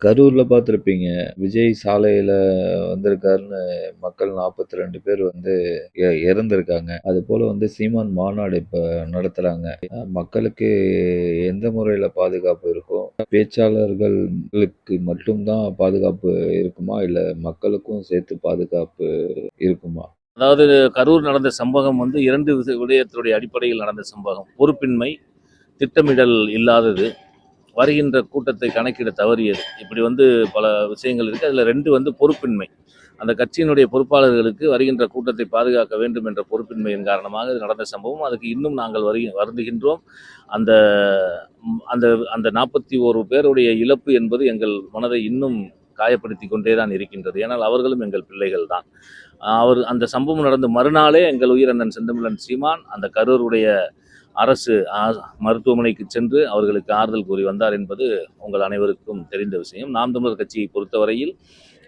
கரூர்ல பார்த்துருப்பீங்க. விஜய் சாலையில வந்திருக்காருன்னு மக்கள் 42 பேர் வந்து இறந்திருக்காங்க. அதுபோல வந்து சீமான் மாநாடு இப்ப நடத்துறாங்க. மக்களுக்கு எந்த முறையில பாதுகாப்பு இருக்கும்? பேச்சாளர்களுக்கு மட்டும் தான் பாதுகாப்பு இருக்குமா? இல்ல மக்களுக்கும் சேர்த்து பாதுகாப்பு இருக்குமா? அதாவது கரூர் நடந்த சம்பவம் வந்து 2 விடயத்தினுடைய அடிப்படையில் நடந்த சம்பவம். பொறுப்பின்மை, திட்டமிடல் இல்லாதது, வருகின்ற கூட்டத்தை கணக்கிட தவறியது. இப்படி வந்து பல விஷயங்கள் இருக்குது. அதில் 2 வந்து பொறுப்பின்மை. அந்த கட்சியினுடைய பொறுப்பாளர்களுக்கு வருகின்ற கூட்டத்தை பாதுகாக்க வேண்டும் என்ற பொறுப்பின்மையின் காரணமாக இது நடந்த சம்பவம். அதுக்கு இன்னும் நாங்கள் வருந்துகின்றோம். அந்த அந்த அந்த 41 பேருடைய இழப்பு என்பது எங்கள் மனதை இன்னும் காயப்படுத்தி கொண்டே தான் இருக்கின்றது. ஏனால் அவர்களும் எங்கள் பிள்ளைகள் தான். அவர் அந்த சம்பவம் நடந்த மறுநாளே எங்கள் உயிரண்ணன் செந்தமிழன் சீமான் அந்த கரூருடைய அரசு மருத்துவமனைக்கு சென்று அவர்களுக்கு ஆறுதல் கூறி வந்தார் என்பது உங்கள் அனைவருக்கும் தெரிந்த விஷயம். நாம் தமிழர் கட்சியை பொறுத்தவரையில்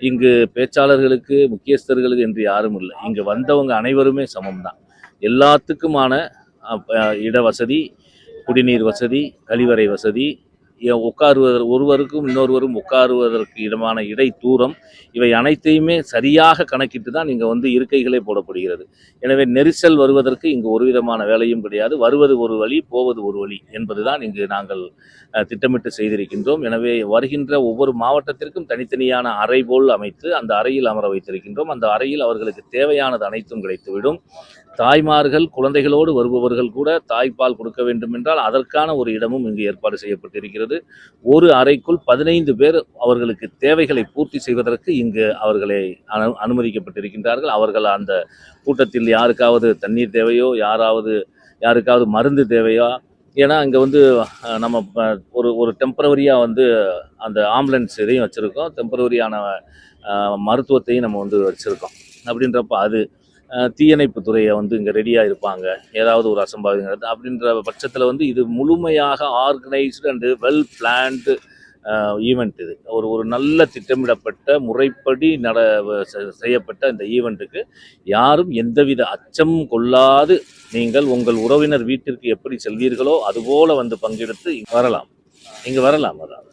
இங்கு பேச்சாளர்களுக்கு முக்கியஸ்தர்களுக்கு என்று யாரும் இல்லை. இங்கு வந்தவங்க அனைவருமே சமம்தான். எல்லாத்துக்குமான இட வசதி, குடிநீர் வசதி, கழிவறை வசதி, ஒருவருக்கும் இன்னொருவரும் உட்காருவதற்கு இடமான இடை தூரம், இவை அனைத்தையுமே சரியாக கணக்கிட்டு தான் இங்கே வந்து இருக்கைகளே போடப்படுகிறது. எனவே நெரிசல் வருவதற்கு இங்கு ஒரு விதமான வேலையும் கிடையாது. வருவது ஒரு வழி, போவது ஒரு வழி என்பதுதான் இங்கு நாங்கள் திட்டமிட்டு செய்திருக்கின்றோம். எனவே வருகின்ற ஒவ்வொரு மாவட்டத்திற்கும் தனித்தனியான அறை போல் அமைத்து அந்த அறையில் அமர வைத்திருக்கின்றோம். அந்த அறையில் அவர்களுக்கு தேவையானது அனைத்தும் கிடைத்துவிடும். தாய்மார்கள் குழந்தைகளோடு வருபவர்கள் கூட தாய்ப்பால் கொடுக்க வேண்டும் என்றால் அதற்கான ஒரு இடமும் இங்கு ஏற்பாடு செய்யப்பட்டிருக்கிறது. ஒரு அறைக்குள் 15 பேர் அவர்களுக்கு தேவைகளை பூர்த்தி செய்வதற்கு இங்கு அவர்களை அனுமதிக்கப்பட்டிருக்கின்றார்கள். அவர்கள் அந்த கூட்டத்தில் யாருக்காவது தண்ணீர் தேவையோ, யாருக்காவது மருந்து தேவையோ, ஏன்னா இங்கே வந்து நம்ம ஒரு டெம்பரவரியாக வந்து அந்த ஆம்புலன்ஸ் இதையும் வச்சுருக்கோம், டெம்பரவரியான மருத்துவத்தையும் நம்ம வந்து வச்சுருக்கோம். அப்படின்றப்ப அது தீயணைப்பு துறையை வந்து இங்கே ரெடியாக இருப்பாங்க, ஏதாவது ஒரு அசம்பாவிதம் அப்படின்ற பட்சத்தில் வந்து இது முழுமையாக organised and well planned event. இது ஒரு நல்ல திட்டமிடப்பட்ட முறைப்படி செய்யப்பட்ட இந்த ஈவெண்ட்டுக்கு யாரும் எந்தவித அச்சமும் கொள்ளாது நீங்கள் உங்கள் உறவினர் வீட்டிற்கு எப்படி செல்வீர்களோ அதுபோல வந்து பங்கெடுத்து வரலாம். இங்கே வரலாம். அதான்